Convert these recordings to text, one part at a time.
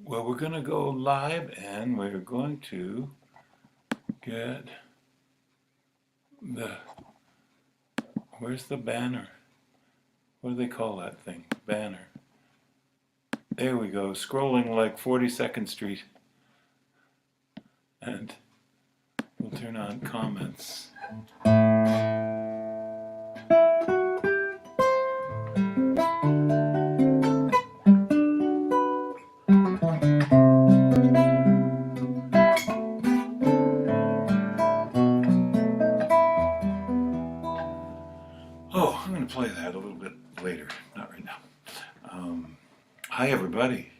Well, we're going to go live and we're going to get the, where's the banner? What do they call that thing? Banner. There we go, scrolling like 42nd Street. And we'll turn on comments. Oh, I'm going to play that a little bit later, not right now. Hi, everybody.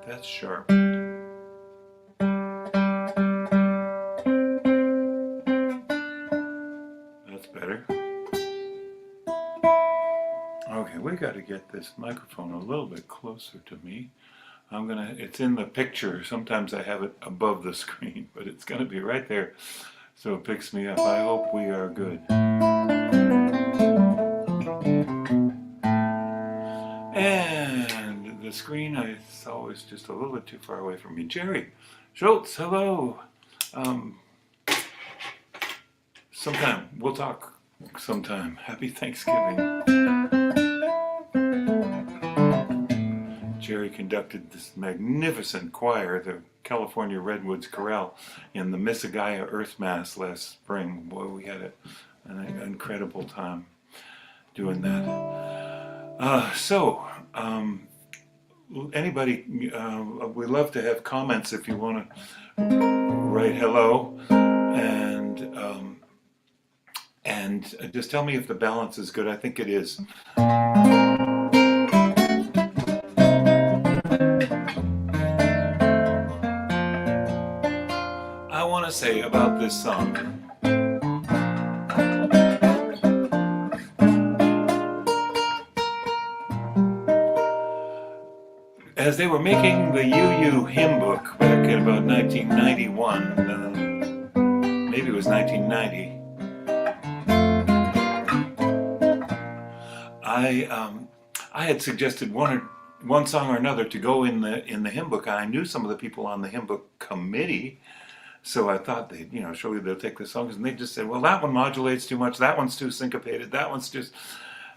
That's sharp. That's better. Okay, we got to get this microphone a little bit closer to me. It's in the picture. Sometimes I have it above the screen, but it's gonna be right there so it picks me up. I hope we are good. And the screen is always just a little bit too far away from me. Jerry Schultz, hello. Sometime, we'll talk sometime. Happy Thanksgiving. Jerry conducted this magnificent choir, the California Redwoods Chorale, in the Mississauga Earth Mass last spring. Boy, we had an incredible time doing that. Anybody, we love to have comments if you want to write hello, and just tell me if the balance is good. I think it is. I want to say about this song. As they were making the UU hymn book back in about 1991, maybe it was 1990, I had suggested one song or another to go in the hymn book. I knew some of the people on the hymn book committee, so I thought they'd, surely they'll take the songs, and they just said, well, that one modulates too much, that one's too syncopated, that one's just,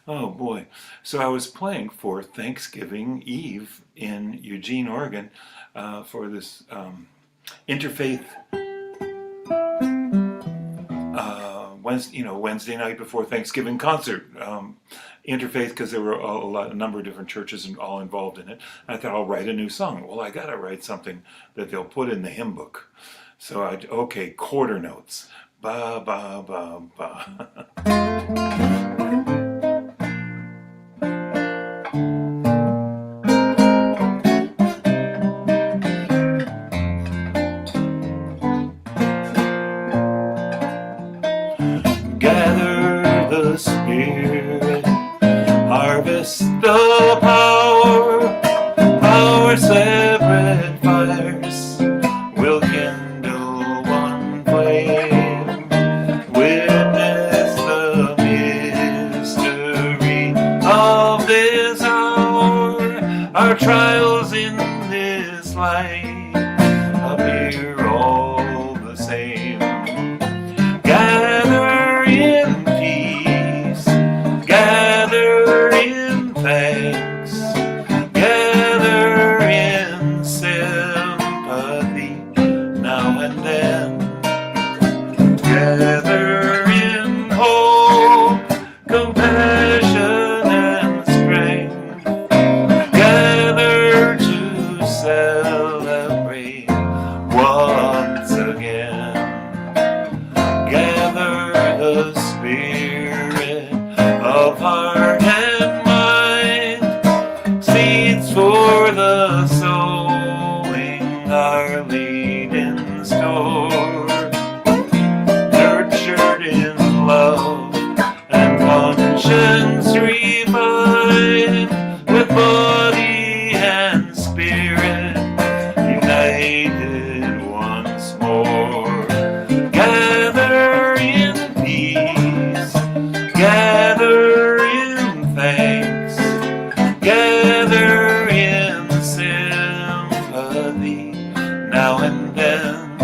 oh boy. So I was playing for Thanksgiving Eve in Eugene, Oregon, for this interfaith Wednesday night before Thanksgiving concert. Interfaith, because there were a number of different churches all involved in it. I thought, I'll write a new song. Well, I got to write something that they'll put in the hymn book. So okay, quarter notes. Ba, ba, ba, ba. Gather the Spirit, harvest the power, separate fires will kindle one flame. Witness the mystery of this hour, our trials in this life appear all the same. Gather in peace, gather in thanks, gather in sympathy now and then, gather in hope, compassion and strength, gather to celebrate once again. Gather the spirit of heart and mind, seeds for the sowing are laid in store, nurtured in love and conscience refined, with body and spirit gather in sympathy now and then.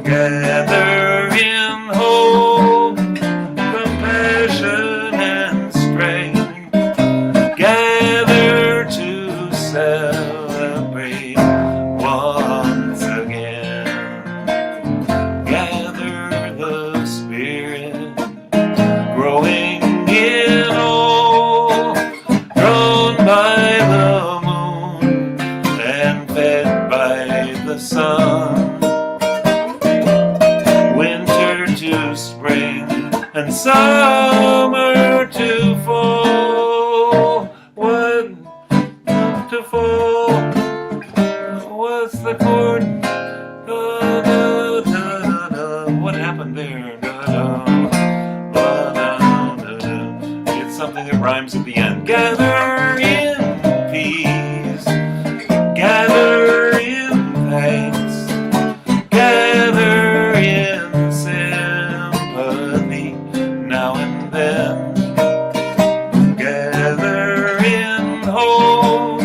Gather in hope, compassion, and strength. Gather to celebrate once again. Gather the Spirit, growing in all, drawn by the moon and fed by the sun. Winter to spring and summer to fall. What to fall? What's the chord? Da, da, da, da, da. What happened there? Da, da, da, da, da, da. It's something that rhymes at the end. Gather in peace. Gather in thanks. Gather in sympathy now and then. Gather in hope,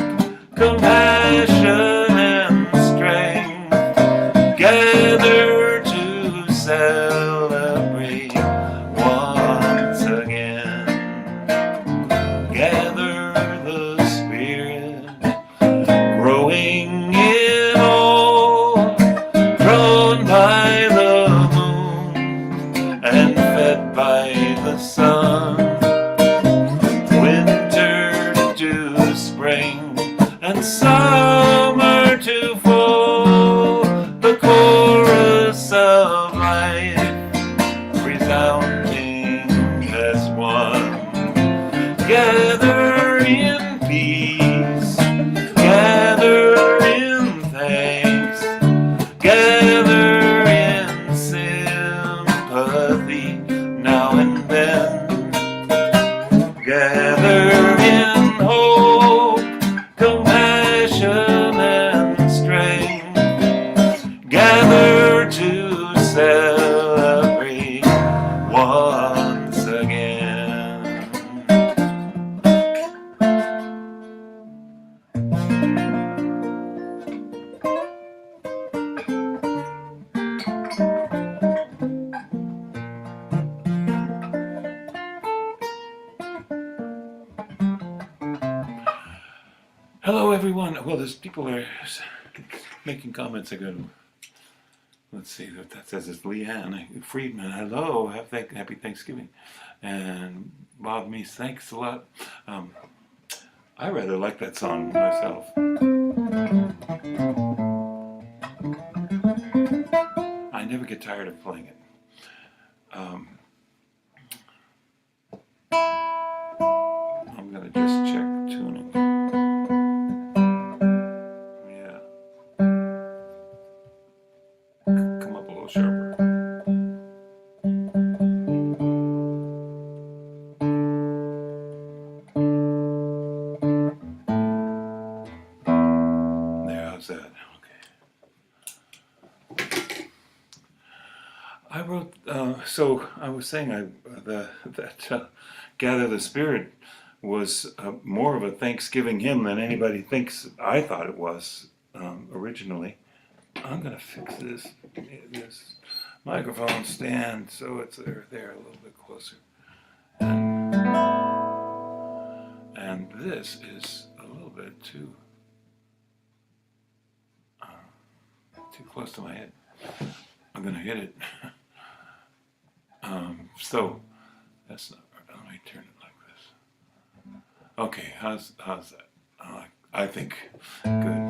compassion, and strength. Gather to celebrate once again. Gather the Spirit, growing in all, drawn by the moon and fed by the sun. Winter to spring and summer to fall. The chorus of life resounding as one. Gather in peace. Gather in thanks. Gather in sympathy now and then. Gather in hope, compassion, and strength. Gather to celebrate once again. Hello, everyone. Well, there's people are making comments. I go, let's see what that says. It's Leanne Friedman. Hello, happy Thanksgiving. And Bob Meese, thanks a lot. I rather like that song myself. I never get tired of playing it. I'm gonna just check tuning. Yeah. Come up a little sharper. There, how's that? Okay. I wrote, so I was saying that Gather the Spirit was more of a Thanksgiving hymn than anybody thinks. I thought it was originally. I'm going to fix this microphone stand so it's there a little bit closer. And this is a little bit too close to my head. I'm going to hit it. So that's not. Let me turn it like this. Okay, how's that? I think good.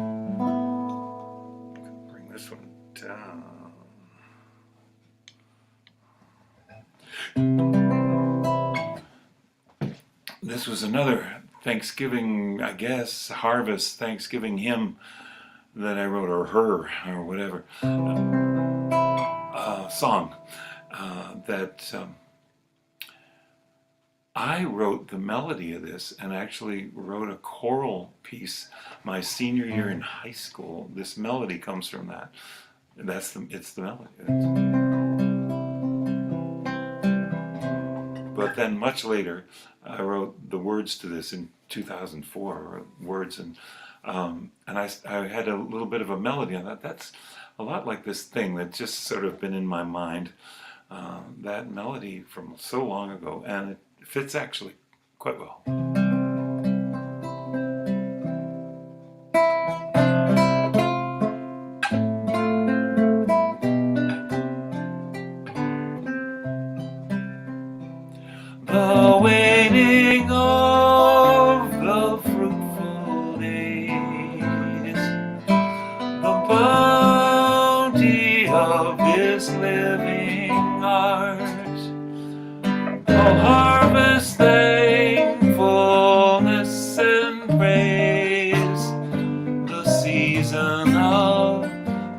Bring this one down. This was another Thanksgiving, I guess, harvest Thanksgiving hymn that I wrote, or whatever, song that I wrote the melody of this, and actually wrote a choral piece my senior year in high school. This melody comes from that. It's the melody. But then much later, I wrote the words to this in 2004 words, and I had a little bit of a melody on that. That's a lot like this thing that's just sort of been in my mind, that melody from so long ago, and it fits actually quite well. The waning of the fruitful days, the bounty of this living art, all harvest thankfulness and praise, the season of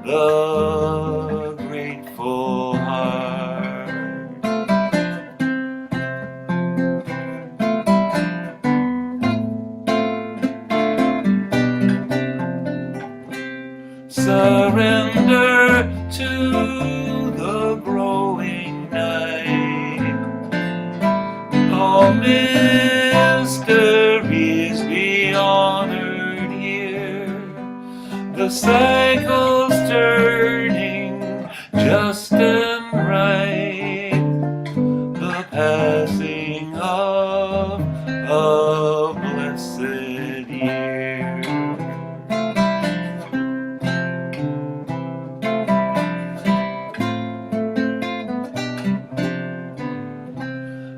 the grateful heart. Surrender to the growing night, all mysteries be honored here, the cycles turning just and right, the passing of a blessed year.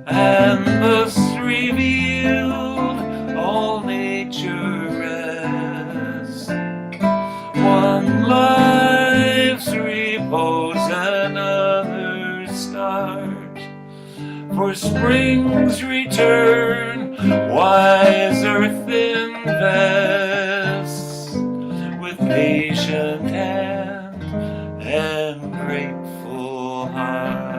And thus revealed all nature rests, one life's repose, another's start, for spring's return wise earth invests with patient hand and grateful heart.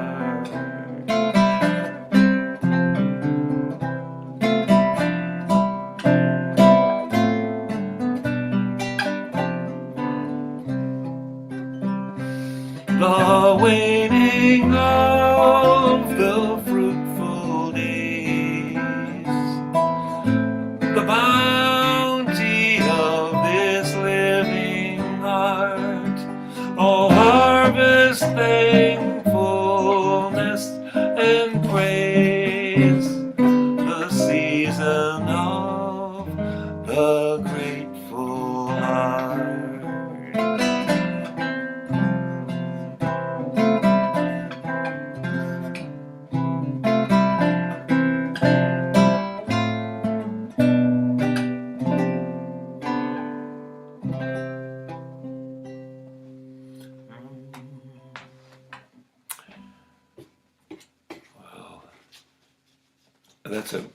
The waning of the fruitful days, the bounty of this living heart, all harvest thankfulness and praise, the season of the grateful heart.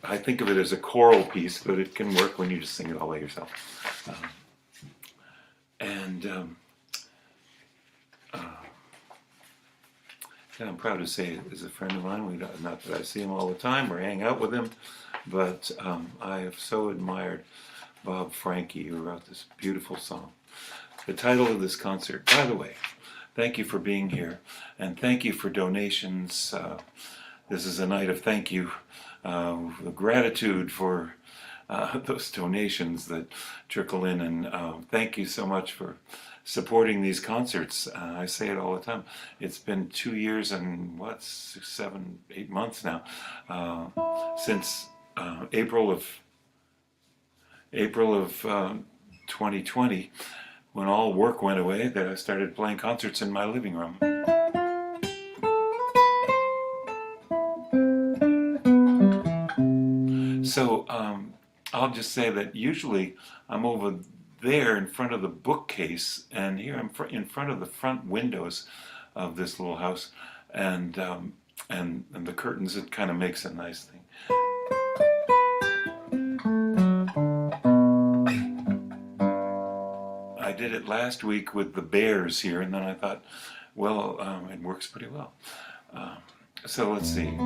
I think of it as a choral piece, but it can work when you just sing it all by yourself. Yeah, I'm proud to say is a friend of mine. Not that I see him all the time or hang out with him, but I have so admired Bob Franke, who wrote this beautiful song. The title of this concert, by the way, thank you for being here, and thank you for donations. This is a night of thank you, gratitude for those donations that trickle in, and thank you so much for supporting these concerts. I say it all the time. It's been 2 years and 7, 8 months now since April of 2020, when all work went away, that I started playing concerts in my living room. So I'll just say that usually I'm over there in front of the bookcase, and here I'm in front of the front windows of this little house, and the curtains. It kind of makes a nice thing. I did it last week with the bears here, and then I thought, well, it works pretty well. So let's see.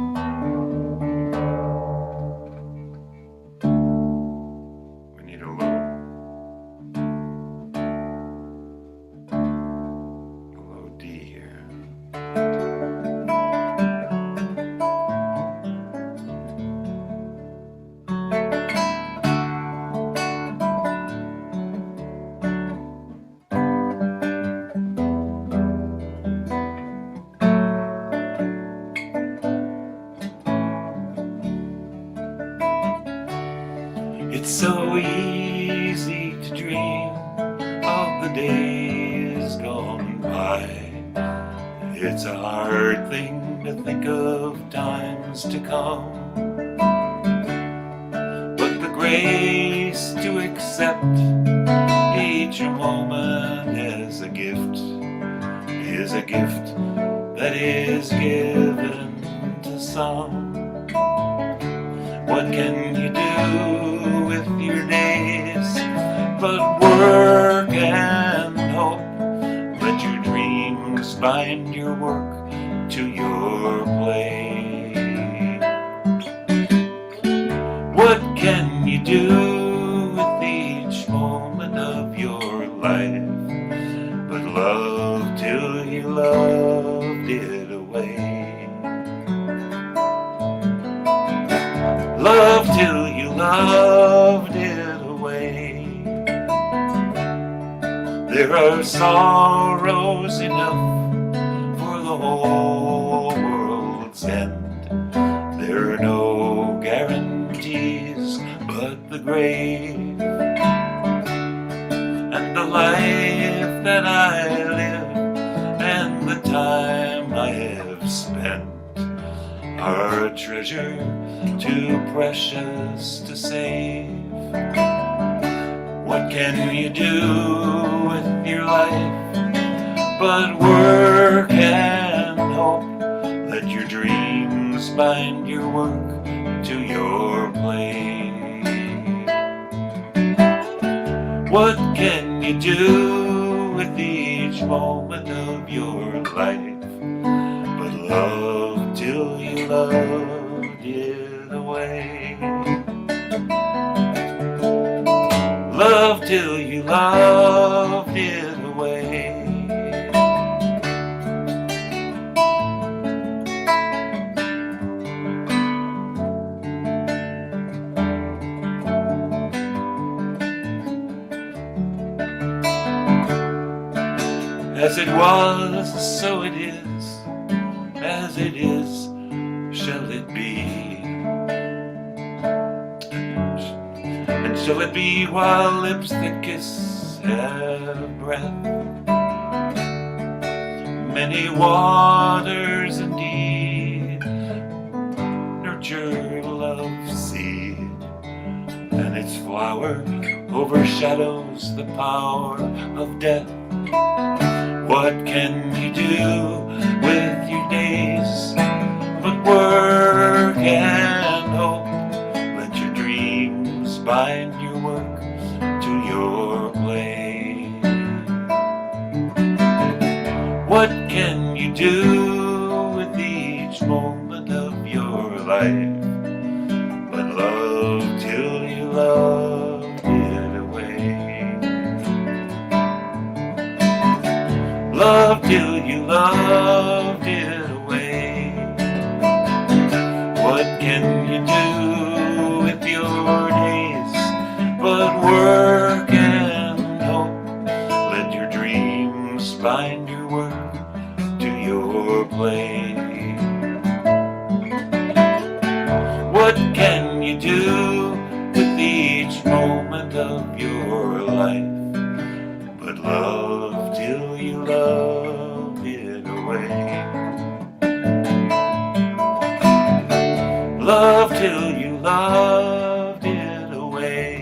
It's a hard thing to think of times to come, but the grace to accept each moment as a gift is a gift that is given to some. What can you do with your days but work and hope? Let your dreams bind your work to your play. What can you do with each moment of your life but love till you loved it away? Love till you loved it away. There are sorrows enough for the whole world's end. There are no guarantees but the grave. And the life that I live and the time I have spent are a treasure too precious to save. What can you do with your life but work and hope? Let your dreams bind your work to your play. What can you do with each moment of your life but love till you loved it away? Love till you loved it away. As it was, so it is. As it is, shall it be. And shall it be while lips that kiss have breath? Many waters indeed nurture love's seed, and its flower overshadows the power of death. What can you do with your days but work and hope? Let your dreams bind your work to your play. What can you do with each moment of your life but love till you loved it away? Love till you loved it away. What can you do with your days but work and hope? Let your dreams bind your work to your play. What can you do with each moment of your life but love till you love it away? Love till you loved it away.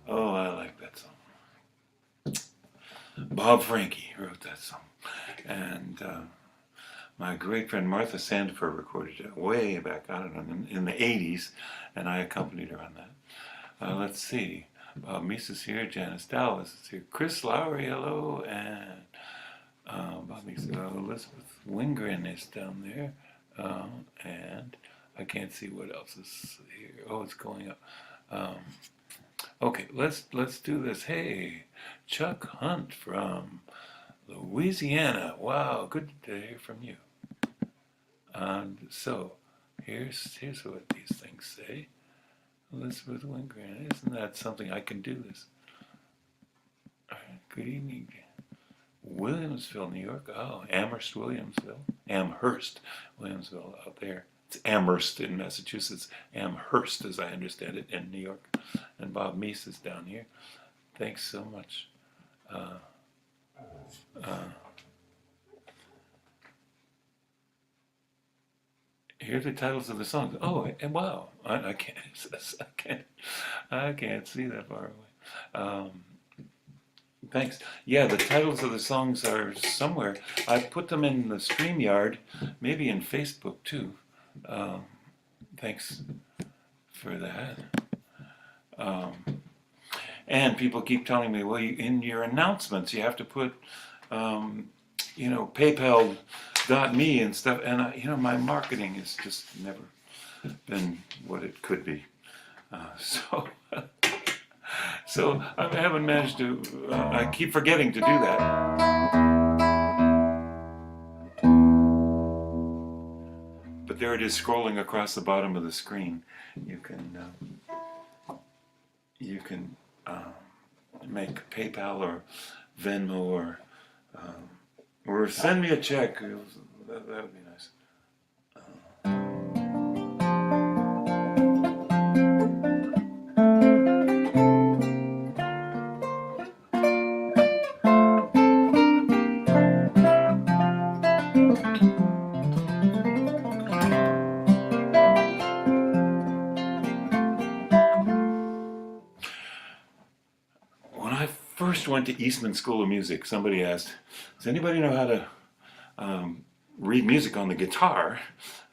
Oh, I like that song. Bob Franke wrote that song. And my great friend Martha Sandfer recorded it way back, I don't know, in the 80s, and I accompanied her on that. Let's see. Bob Meese is here, Janice Dallas is here, Chris Lowry, hello, and Bob Meese, Elizabeth Wingren is down there, and I can't see what else is here. Oh, it's going up. Okay, let's do this. Hey, Chuck Hunt from Louisiana. Wow, good to hear from you. And so, here's what these things say. Elizabeth Wingren, isn't that something? I can do this. All right, Good evening. Williamsville, New York. Oh, Amherst, Williamsville out there. It's Amherst in Massachusetts. Amherst, as I understand it, in New York. And Bob Meese is down here. Thanks so much. Here are the titles of the songs. Oh, and wow, I can't see that far away. Thanks. Yeah, the titles of the songs are somewhere. I put them in the StreamYard, maybe in Facebook too. Thanks for that. And people keep telling me, well, in your announcements, you have to put, PayPal.me and stuff. And my marketing has just never been what it could be. So I haven't managed to. I keep forgetting to do that. But there it is, scrolling across the bottom of the screen. You can make PayPal or Venmo or send me a check. That would be nice. First went to Eastman School of Music, somebody asked, does anybody know how to read music on the guitar?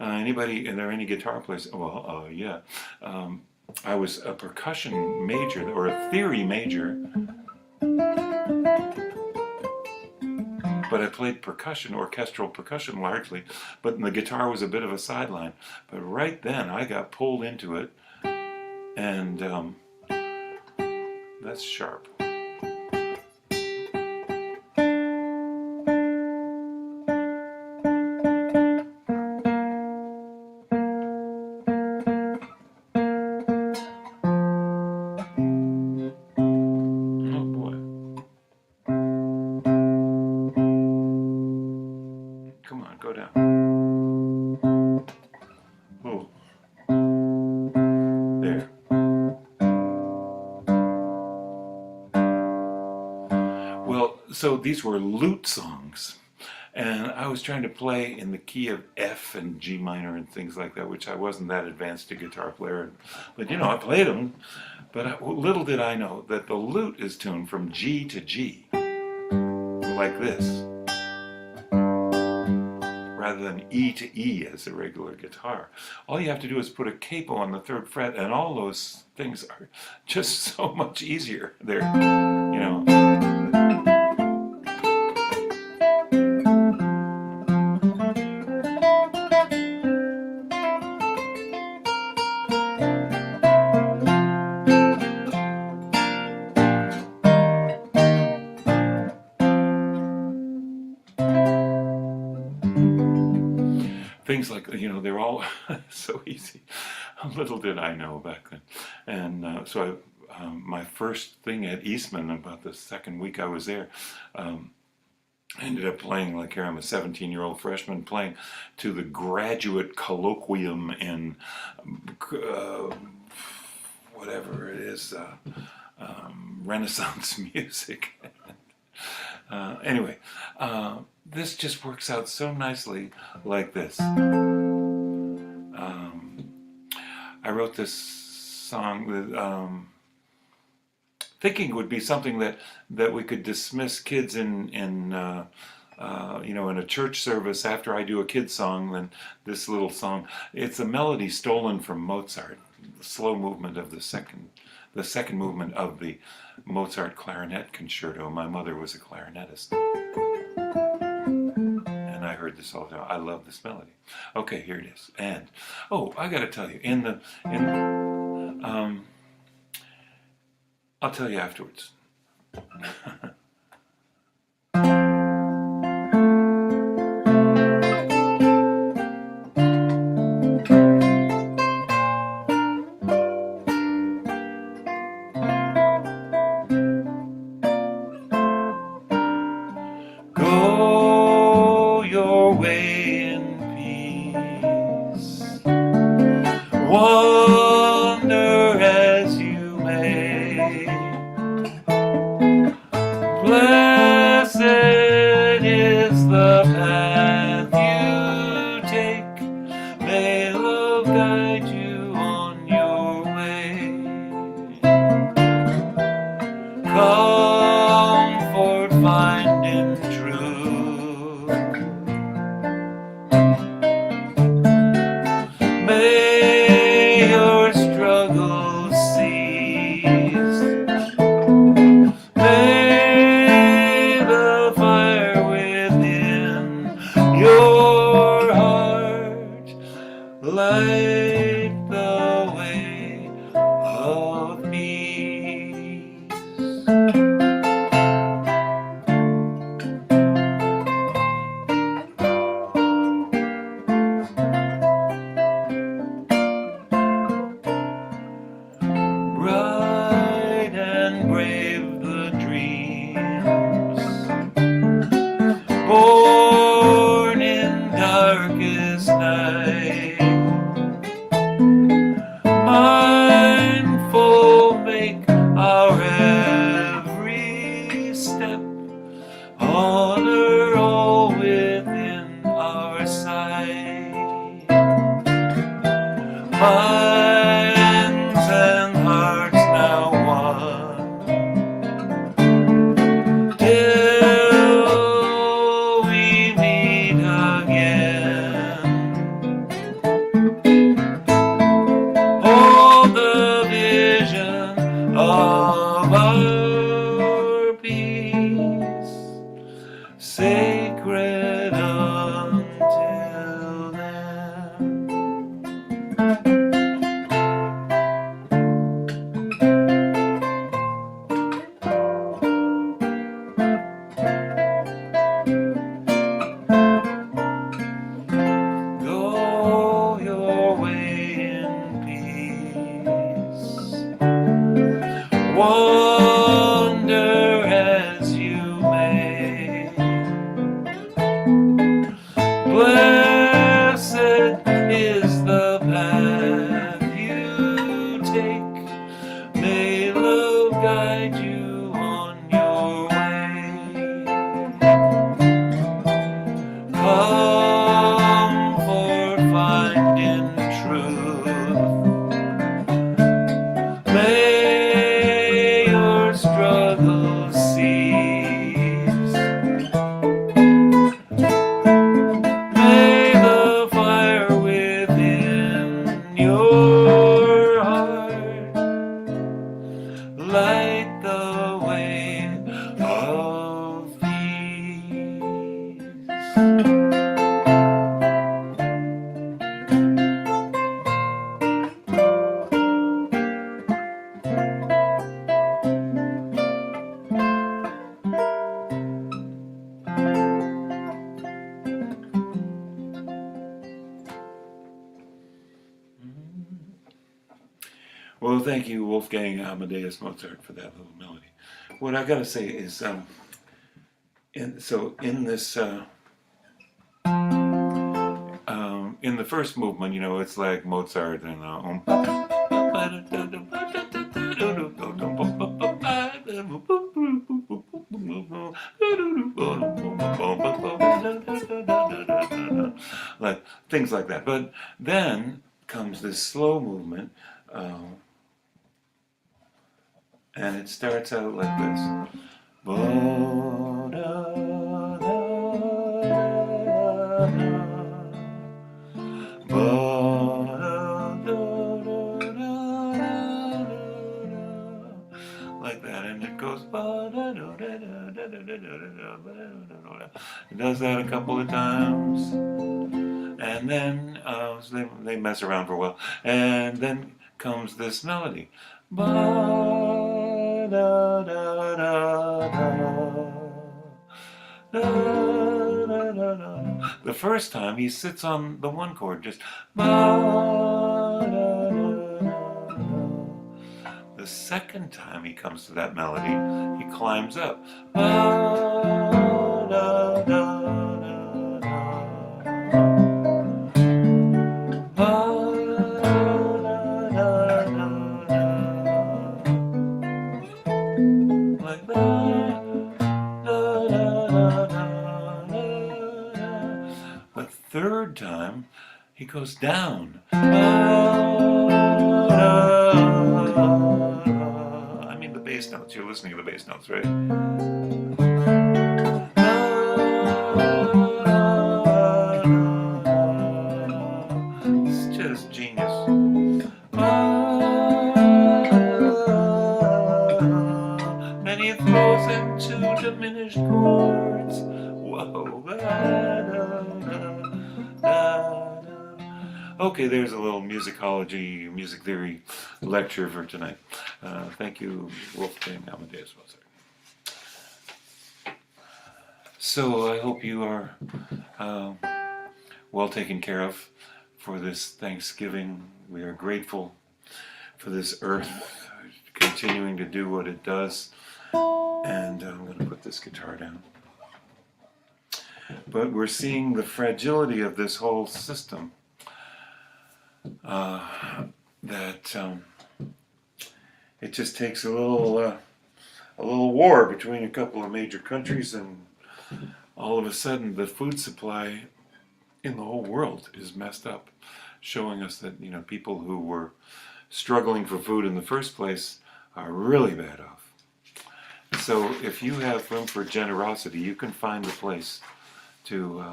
Are there any guitar players? Well, yeah. I was a percussion major, or a theory major, but I played percussion, orchestral percussion largely, but the guitar was a bit of a sideline. But right then I got pulled into it, and that's sharp. So these were lute songs, and I was trying to play in the key of F and G minor and things like that, which I wasn't that advanced a guitar player. But I played them. But little did I know that the lute is tuned from G to G, like this, rather than E to E as a regular guitar. All you have to do is put a capo on the 3rd fret, and all those things are just so much easier. Things like, they're all so easy. Little did I know back then. And so my first thing at Eastman, about the second week I was there, I ended up playing, like, here I'm a 17-year-old freshman playing to the graduate colloquium in whatever it is, Renaissance music. Anyway, this just works out so nicely like this. I wrote this song thinking it would be something that we could dismiss kids in a church service after I do a kid's song. Then this little song, it's a melody stolen from Mozart, the slow movement of the second movement of the Mozart clarinet concerto. My mother was a clarinetist, and I heard this all the time. I love this melody. Okay, here it is. And I got to tell you, I'll tell you afterwards. of our peace, sacred until then. Go your way in peace. Wander as you may. Blessed is the path you take. May love guide you on your way. Comfort find in truth. May your struggles cease. May the fire within your heart light the way of peace. Well, thank you, Wolfgang Amadeus Mozart, for that little melody. What I gotta say is, in this, in the first movement, you know, it's like Mozart and like things like that. But then comes this slow movement. And it starts out like this. Like that, and it goes. It does that a couple of times, and then so they mess around for a while, and then comes this melody. The first time he sits on the one chord, just. The second time he comes to that melody, he climbs up. Like that. The third time, he goes down. I mean the bass notes. You're listening to the bass notes, right? It's just genius. Then he throws them to diminished chords. Whoa. Okay, there's a little musicology, music theory lecture for tonight. Thank you, Wolfgang Amadeus Mozart. So I hope you are well taken care of for this Thanksgiving. We are grateful for this earth continuing to do what it does. And I'm going to put this guitar down. But we're seeing the fragility of this whole system. That it just takes a little war between a couple of major countries, and all of a sudden the food supply in the whole world is messed up, showing us that, you know, people who were struggling for food in the first place are really bad off. So if you have room for generosity, you can find a place to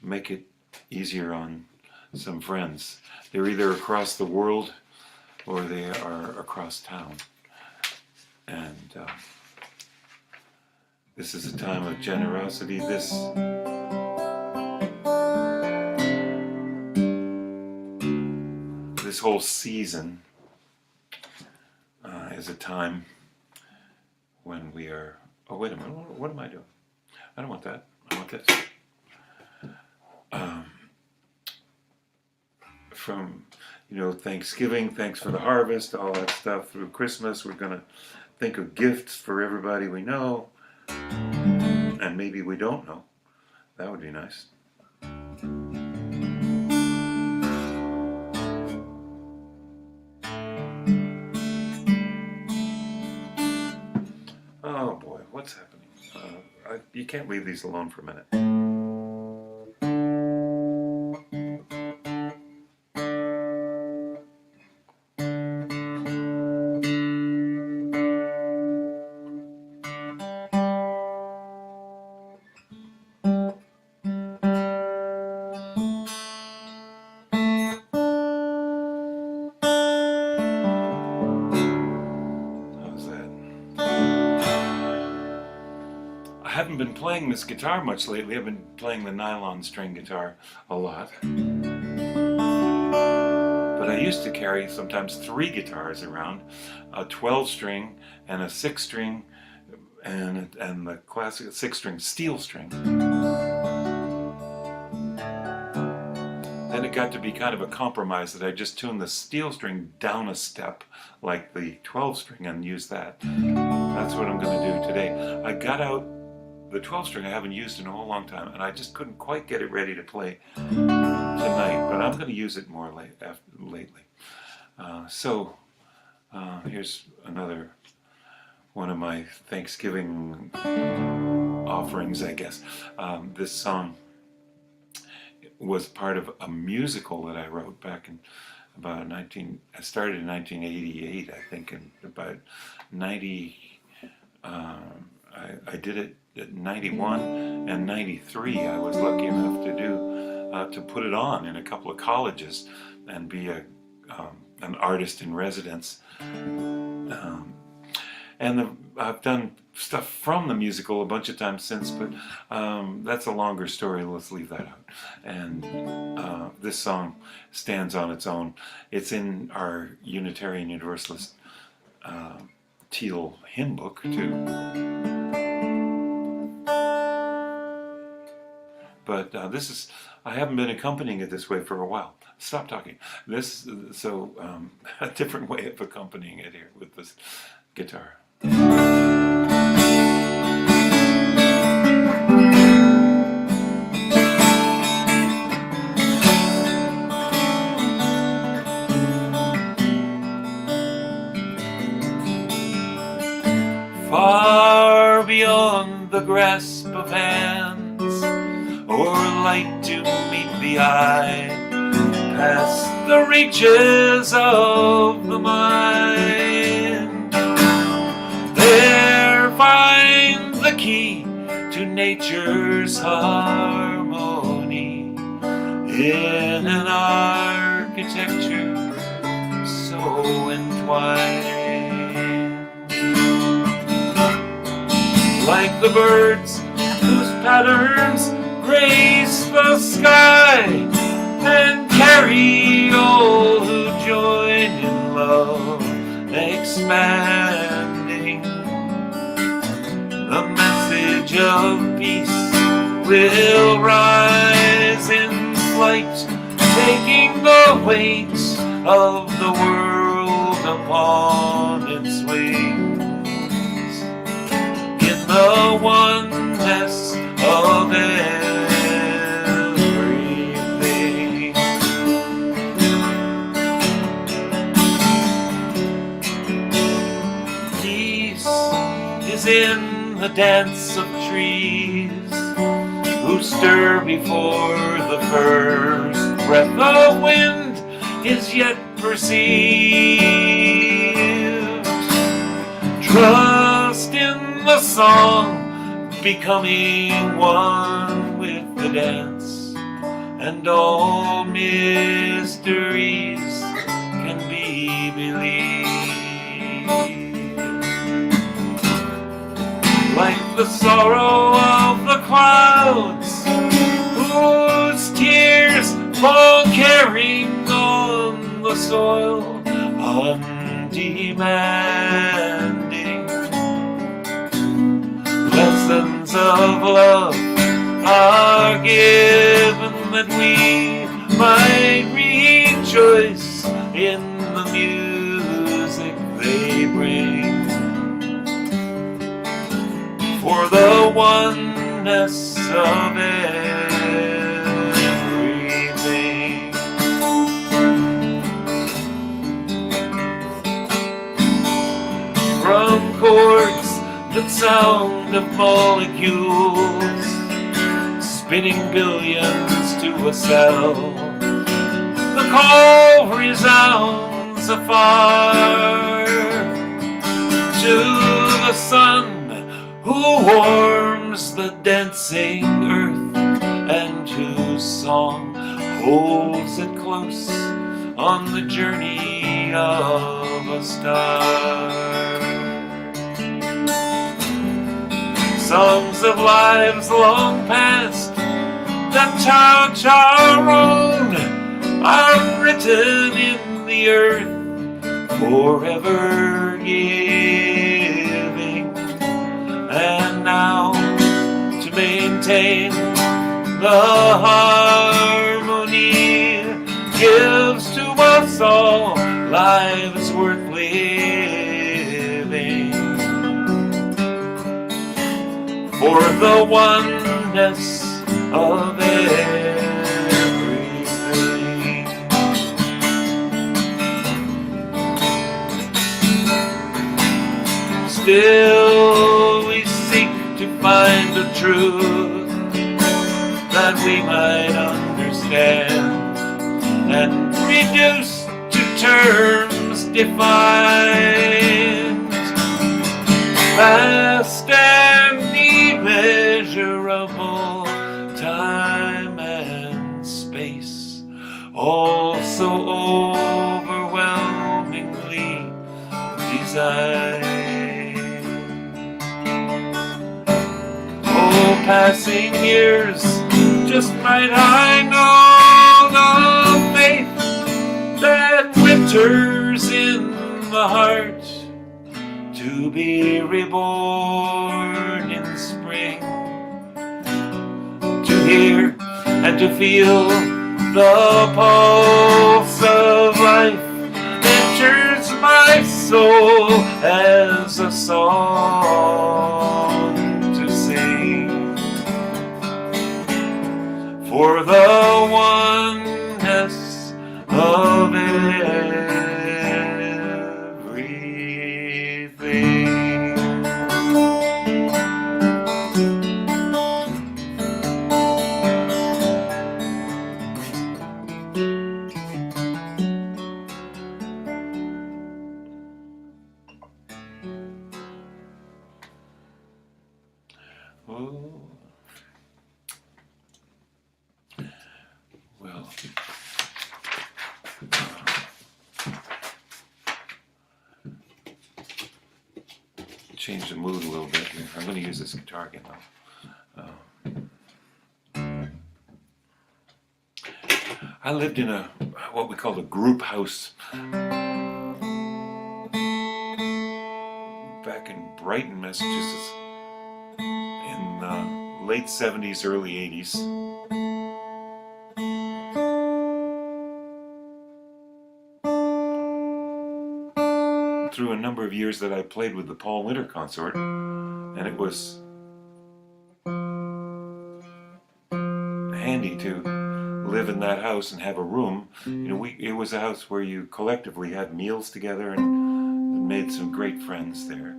make it easier on some friends. They're either across the world or they are across town. And this is a time of generosity. This whole season is a time when we are. Oh, wait a minute. What am I doing? I don't want that. I want this. From Thanksgiving, thanks for the harvest, all that stuff, through Christmas, we're going to think of gifts for everybody we know, and maybe we don't know. That would be nice. Oh boy, what's happening? You can't leave these alone for a minute. I haven't been playing this guitar much lately. I've been playing the nylon string guitar a lot. But I used to carry sometimes 3 guitars around, a 12-string and a 6-string and the classic 6-string steel string. Then it got to be kind of a compromise that I just tuned the steel string down a step like the 12-string and use that. That's what I'm going to do today. I got out the 12-string I haven't used in a whole long time, and I just couldn't quite get it ready to play tonight, but I'm going to use it more lately. Here's another one of my Thanksgiving offerings, I guess. This song was part of a musical that I wrote back in about I started in 1988, I think, and about 90, I did it at 91 and 93. I was lucky enough to put it on in a couple of colleges and be an artist in residence. I've done stuff from the musical a bunch of times since, but that's a longer story. Let's leave that out. And this song stands on its own. It's in our Unitarian Universalist Teal hymn book too. But I haven't been accompanying it this way for a while. Stop talking. A different way of accompanying it here with this guitar. Far beyond the grasp of hands, or light to meet the eye, past the reaches of the mind, there find the key to nature's harmony, in an architecture so entwined. Like the birds whose patterns grace the sky and carry all who join in love, expanding the message of peace will rise in flight, taking the weight of the world upon its wings, in the oneness of everything. Peace is in the dance of trees, who stir before the first breath of wind is yet perceived. Trust in the song, becoming one with the dance, and all mysteries can be believed. the sorrow of the clouds, whose tears fall carrying on the soil, undemanding. Lessons of love are given that we might rejoice in the music they bring. For the oneness of everything. From chords that sound of molecules, spinning billions to a cell, the call resounds afar to the sun who warms the dancing earth, and whose song holds it close on the journey of a star. Songs of lives long past that touch our own are written in the earth, forever giving. And now, to maintain the harmony, gives to us all lives worth living. For the oneness of everything. Still we seek to find a truth that we might understand and reduce to terms defined, vast and immeasurable, time and space, all so overwhelmingly designed. Oh, passing years, just might I know the faith that winters in the heart, to be reborn in spring, to hear and to feel the pulse of life enters my soul as a song to sing. For the oneness of everything. Oh. Well, change the mood a little bit here. I'm going to use this guitar again though. I lived in what we called a group house back in Brighton, Massachusetts in the late 70s, early 80s. Through a number of years that I played with the Paul Winter Consort, and it was handy to live in that house and have a room. You know, it was a house where you collectively had meals together and made some great friends there.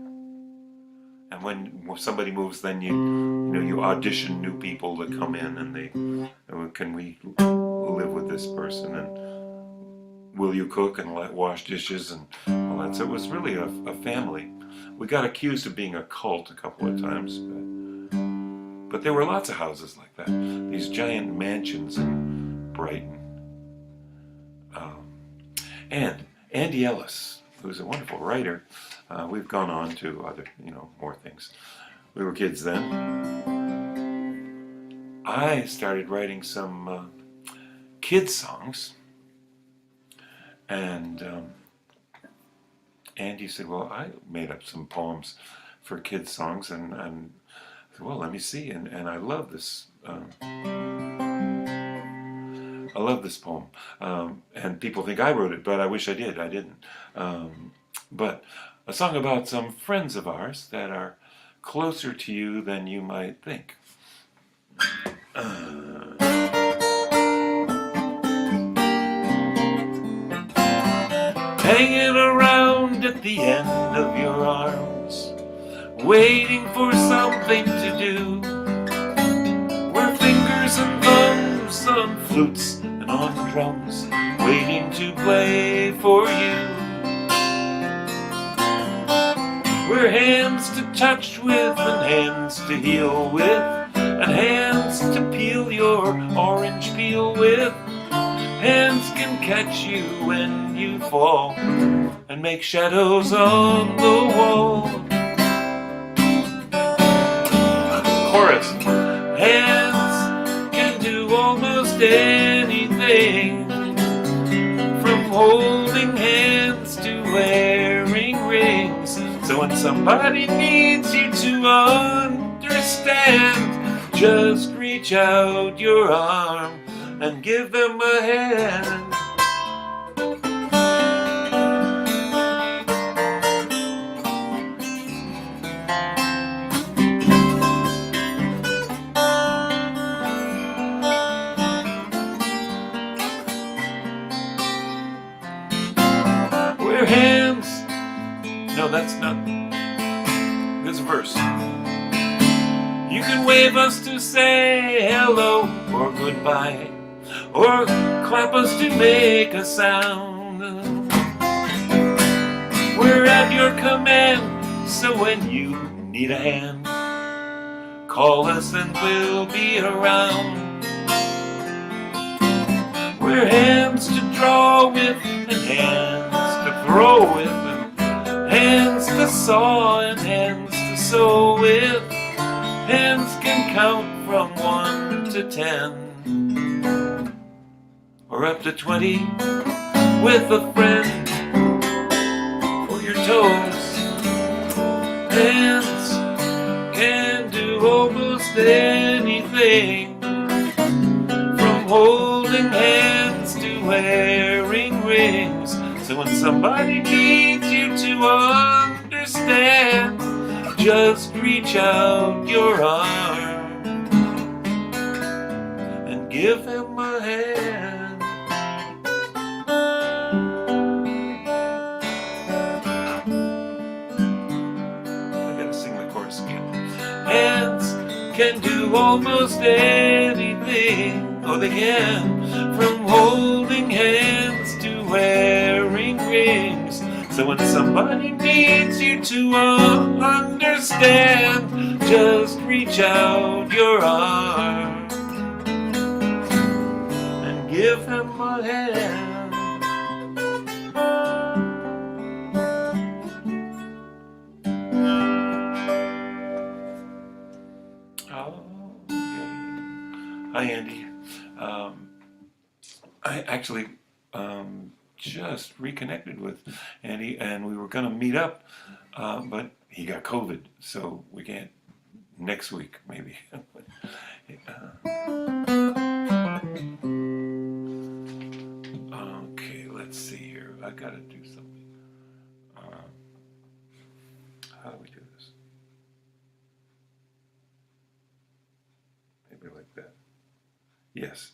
And when somebody moves, then you audition new people to come in, and can we live with this person, and will you cook and wash dishes and all that. So it was really a family. We got accused of being a cult a couple of times, but there were lots of houses like that. These giant mansions in Brighton. And Andy Ellis, who's a wonderful writer, we've gone on to other, more things. we were kids then, I started writing some kids songs, and Andy said, well, I made up some poems for kids songs, and I said, well, let me see, and I love this. I love this poem, and people think I wrote it, but I wish I did. I didn't. But a song about some friends of ours that are closer to you than you might think. Hanging around at the end of your arms, waiting for something to do. We're fingers and thumbs on flutes and on drums, waiting to play for you. We're hands to touch with and hands to heal with, and hands to peel your orange peel with. Hands can catch you when you fall and make shadows on the wall. Chorus. Hands can do almost anything, from holding hands to wearing rings. So when somebody needs you to understand, just reach out your arm and give them a hand. We're hands. No, that's not. There's a verse. You can wave us to say hello or goodbye, or clap us to make a sound. We're at your command, so when you need a hand, call us and we'll be around. We're hands to draw with and hands to throw with, and hands to saw and hands to sew with. Hands can count from 1 to 10, or up to 20 with a friend for your toes. Hands can do almost anything, from holding hands to wearing rings. So when somebody needs you to understand, just reach out your arm and give him a hand. I gotta sing the chorus again. Hands can do almost anything, oh they can, from holding hands to wearing rings. So when somebody needs you to understand, just reach out your arm and give them a hand. Okay. Hi, Andy. I actually just reconnected with Andy, and we were going to meet up, but he got COVID, so we can't. Next week, maybe. Okay, let's see here. I got to do something. How do we do this? Maybe like that. Yes.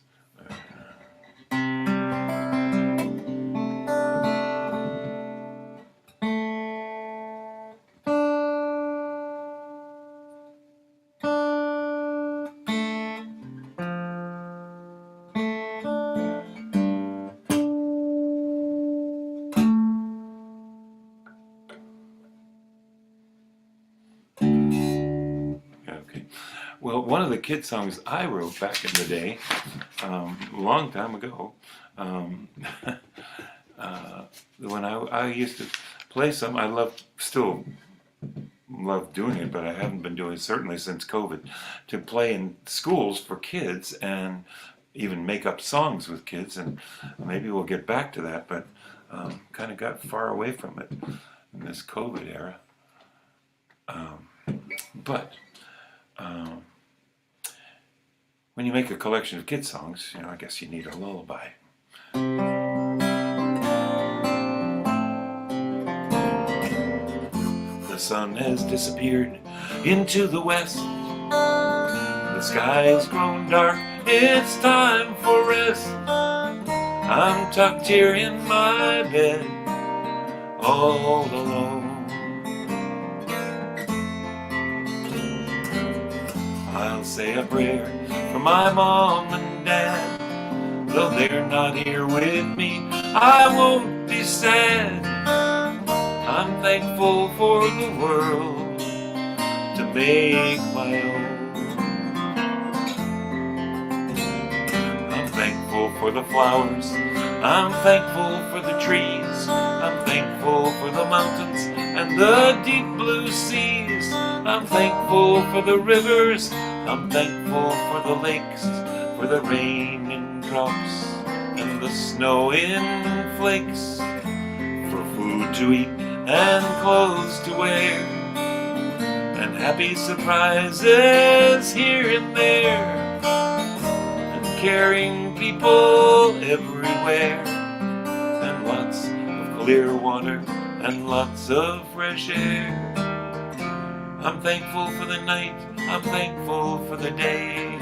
Okay. Well, one of the kid songs I wrote back in the day, a long time ago, when I used to play some, I love still love doing it, but I haven't been doing it certainly since COVID, to play in schools for kids and even make up songs with kids, and maybe we'll get back to that, but kind of got far away from it in this COVID era. But when you make a collection of kid songs, you know, I guess you need a lullaby. The sun has disappeared into the west. The sky has grown dark, it's time for rest. I'm tucked here in my bed, all alone. I'll say a prayer for my mom and dad. Though they're not here with me, I won't be sad. I'm thankful for the world to make my own. I'm thankful for the flowers, I'm thankful for the trees, I'm thankful for the mountains and the deep blue seas. I'm thankful for the rivers, I'm thankful for the lakes, for the rain in drops and the snow in flakes, for food to eat and clothes to wear, and happy surprises here and there, and caring people everywhere, and lots of clear water and lots of fresh air. I'm thankful for the night, I'm thankful for the day,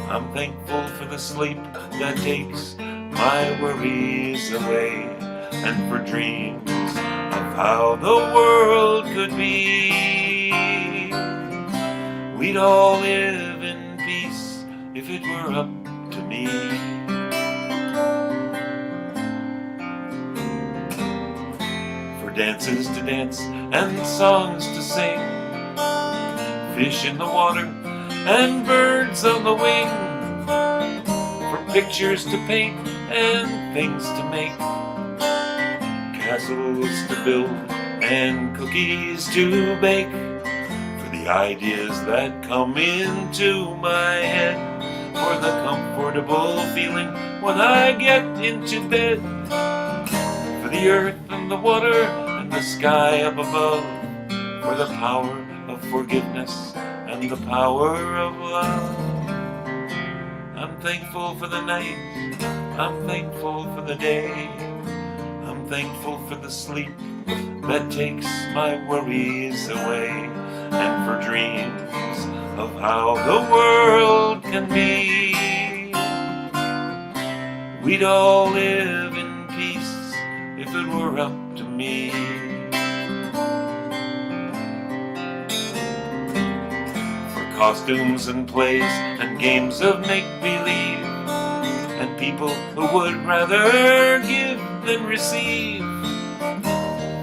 I'm thankful for the sleep that takes my worries away, and for dreams of how the world could be. We'd all live in peace if it were up to me. For dances to dance and songs to sing, fish in the water and birds on the wing, for pictures to paint and things to make, castles to build and cookies to bake, for the ideas that come into my head, for the comfortable feeling when I get into bed, for the earth and the water and the sky up above, for the power of forgiveness and the power of love. I'm thankful for the night, I'm thankful for the day, I'm thankful for the sleep that takes my worries away, and for dreams of how the world can be. We'd all live in peace if it were up to me. For costumes and plays and games of make-believe, and people who would rather give than receive,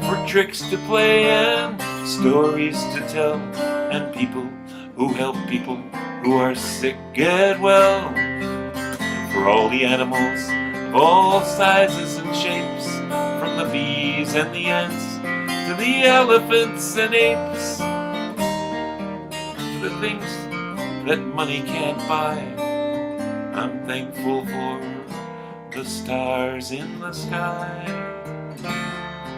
for tricks to play and stories to tell, and people who help people who are sick get well, and for all the animals of all sizes and shapes, from the bees and the ants to the elephants and apes, the things that money can't buy. I'm thankful for the stars in the sky.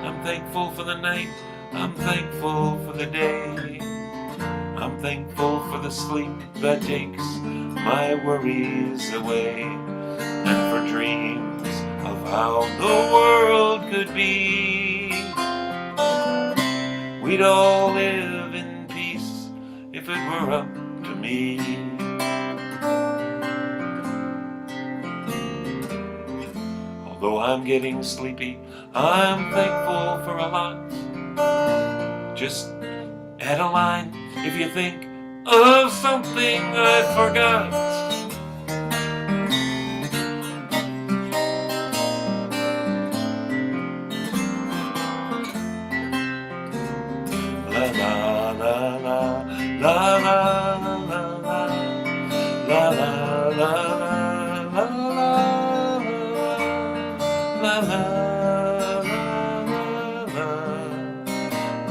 I'm thankful for the night, I'm thankful for the day, I'm thankful for the sleep that takes my worries away, and for dreams of how the world could be. We'd all live in peace if it were up to me. Although I'm getting sleepy, I'm thankful for a lot. Just add a line if you think of something I forgot. La la la la la la la la la la la la la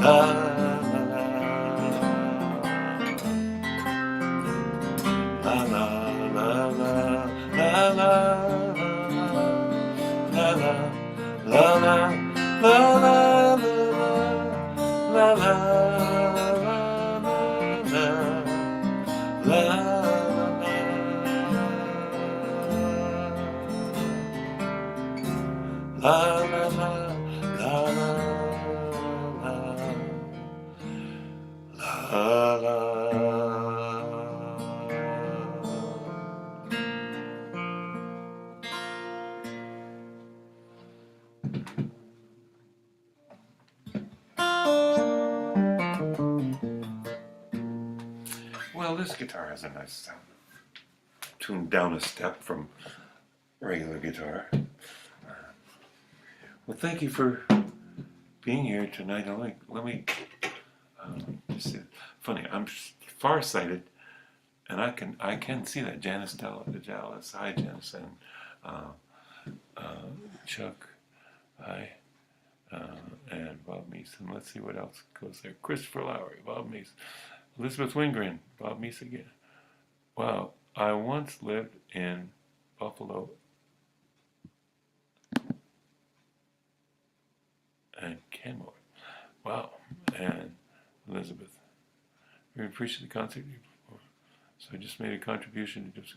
la la. this guitar has a nice sound. Tuned down a step from regular guitar. Well, thank you for being here tonight. Just see. Funny, I'm farsighted, and I can see that. Janice Dallas, hi Janice, and Chuck, hi, and Bob Meese. Let's see what else goes there. Christopher Lowry, Bob Meese, Elizabeth Wingren, Bob Meese again. Wow, I once lived in Buffalo and Kenmore. Wow, and Elizabeth, we appreciate the concert. So I just made a contribution to just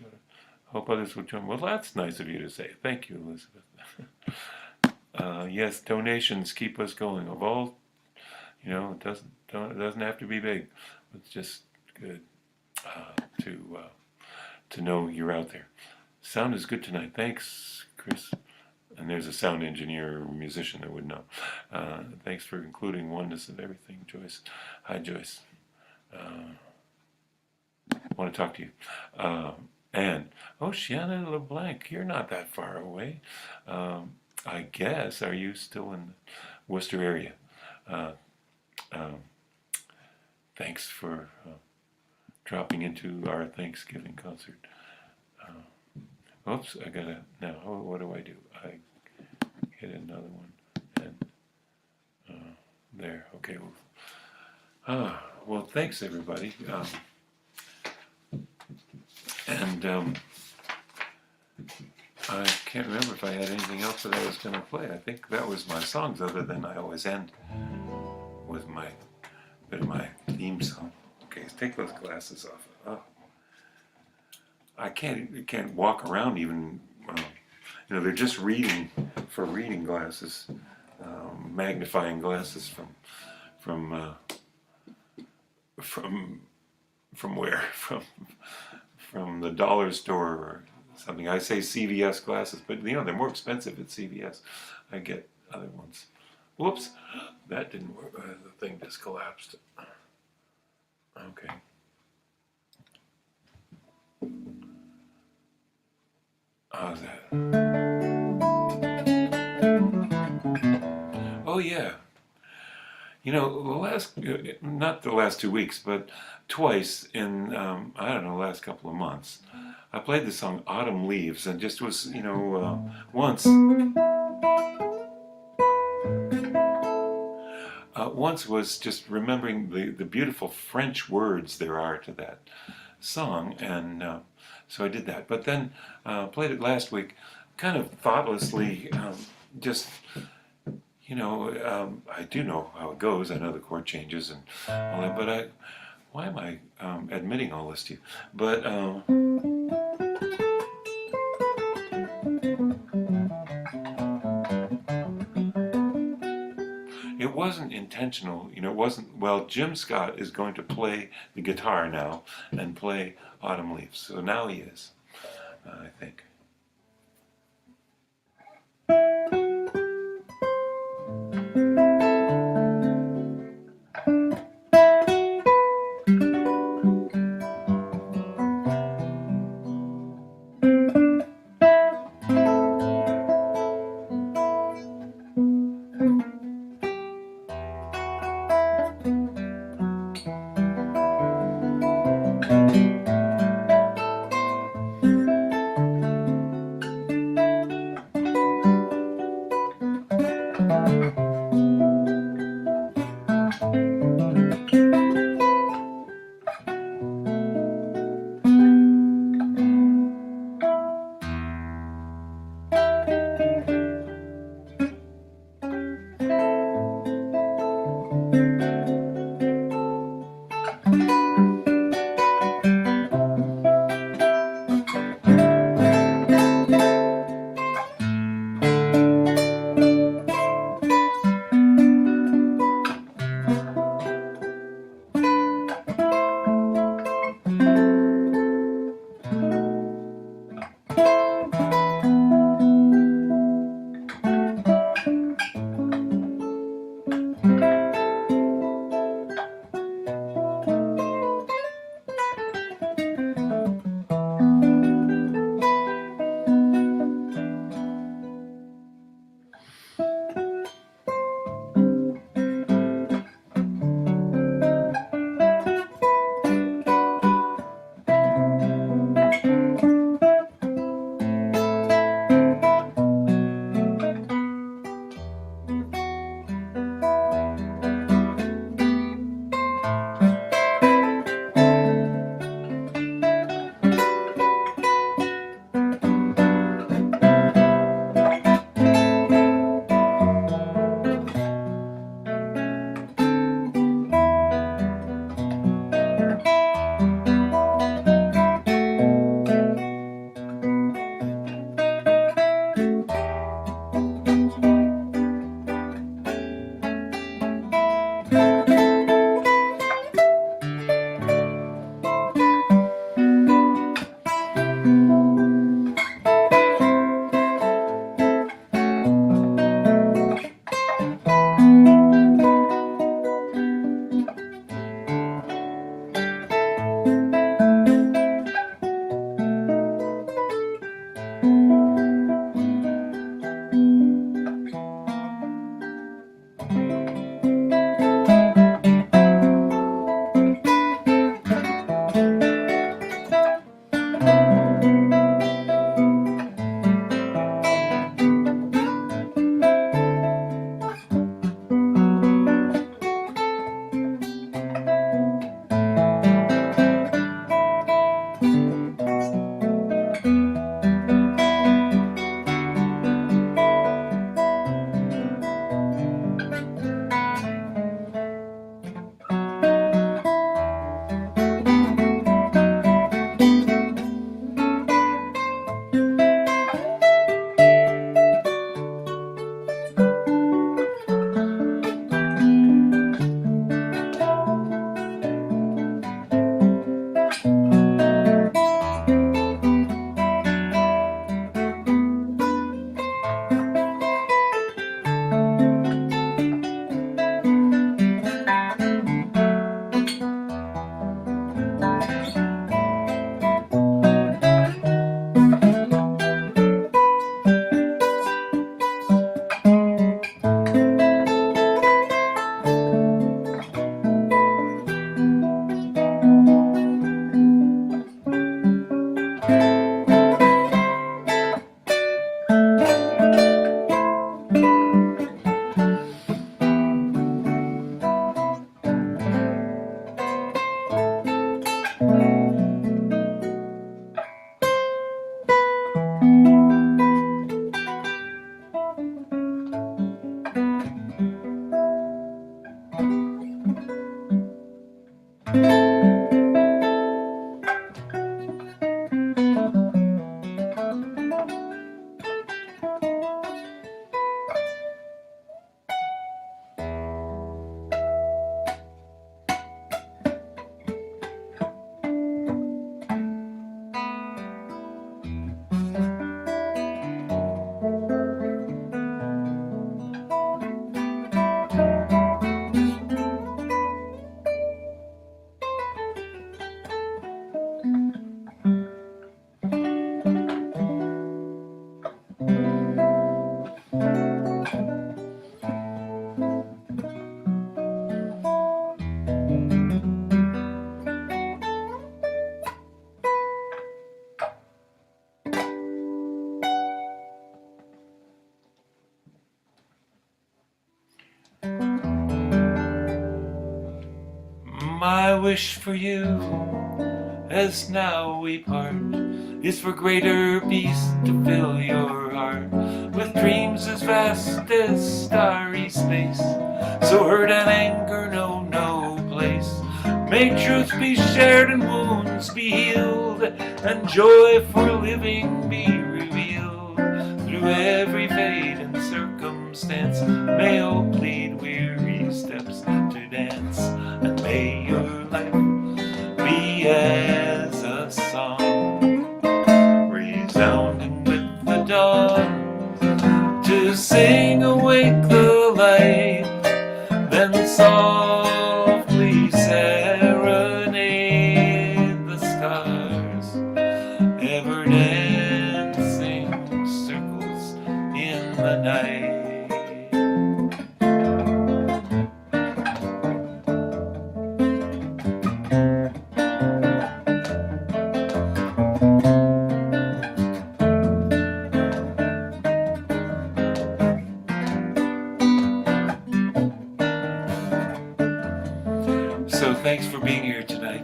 hope others will join. Well, that's nice of you to say. Thank you, Elizabeth. Yes, donations keep us going. Of all, it doesn't have to be big. It's just good to know you're out there. Sound is good tonight. Thanks, Chris. And there's a sound engineer or musician that would know. Thanks for including oneness of everything, Joyce. Hi, Joyce. Want to talk to you. And, Shannon LeBlanc, you're not that far away. I guess, are you still in the Worcester area? Thanks for dropping into our Thanksgiving concert. Oops, I gotta, now, what do? I get another one, and there, okay. Well, thanks everybody. I can't remember if I had anything else that I was going to play. I think that was my songs, other than I always end with my theme song. Okay, let's take those glasses off. Oh. I can't walk around even. They're just reading for reading glasses, magnifying glasses from where? From the dollar store or something. I say CVS glasses, but they're more expensive at CVS. I get other ones. Whoops, that didn't work. The thing just collapsed. Okay. How's that? Oh yeah. Not the last 2 weeks, but twice in, the last couple of months, I played the song Autumn Leaves, and just was, once was just remembering the beautiful French words there are to that song, and so I did that. But then played it last week, kind of thoughtlessly, just... I do know how it goes. I know the chord changes and all that, but why am I admitting all this to you? But it wasn't intentional. It wasn't. Well, Jim Scott is going to play the guitar now and play Autumn Leaves. So now he is, I think. My wish for you, as now we part, is for greater peace to fill your heart with dreams as vast as starry space. So hurt and anger know no place. May truth be shared and wounds be healed, and joy for living be revealed. Through every fate and circumstance, may hope lead weary steps to dance, and may your life be as a song, resounding with the dawn, to sing awake the light, then softly serenade the stars, ever dancing circles in the night. So thanks for being here tonight.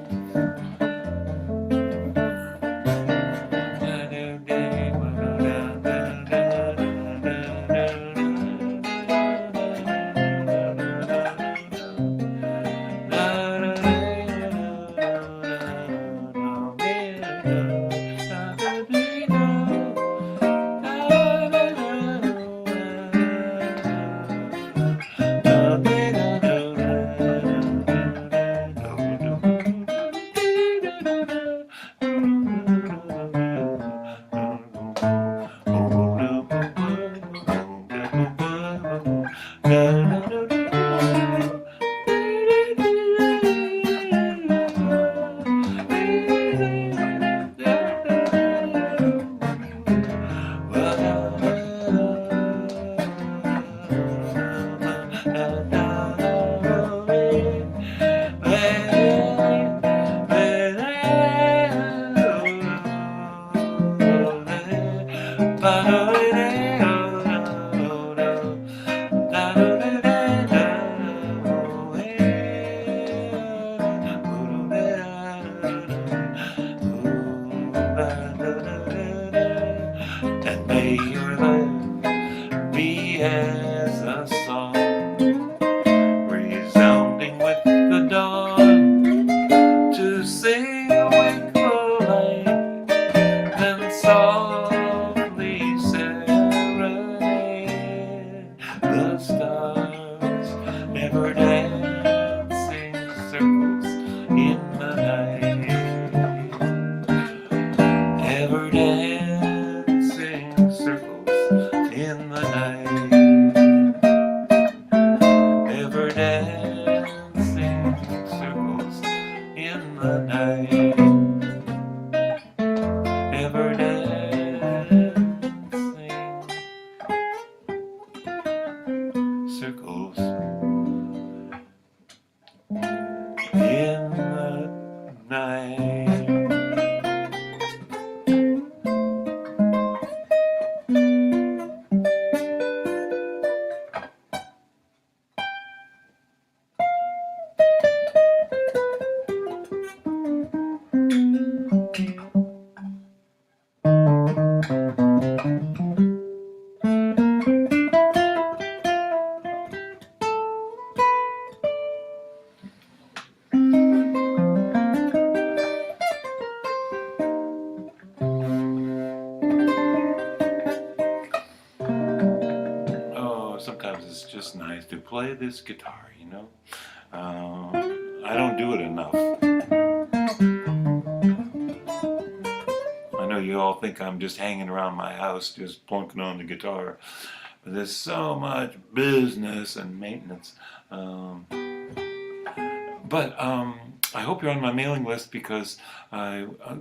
to play this guitar, you know. I don't do it enough. I know you all think I'm just hanging around my house, just plunking on the guitar. But there's so much business and maintenance. But I hope you're on my mailing list because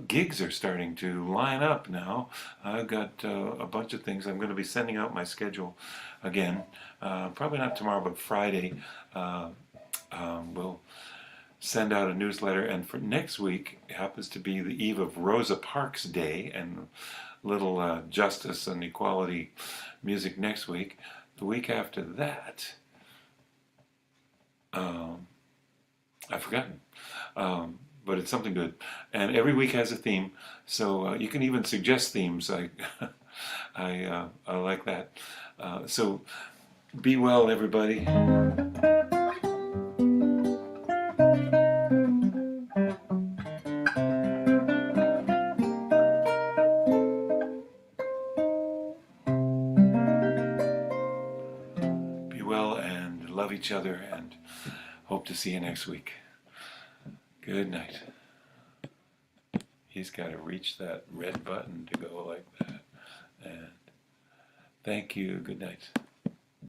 gigs are starting to line up now. I've got a bunch of things. I'm going to be sending out my schedule again. Probably not tomorrow, but Friday. We'll send out a newsletter. And for next week, it happens to be the eve of Rosa Parks Day and little justice and equality music next week. The week after that, I've forgotten, but it's something good. And every week has a theme, so you can even suggest themes. I like that. So be well, everybody. Be well and love each other, and hope to see you next week. Good night. He's got to reach that red button to go like that. And thank you. Good night.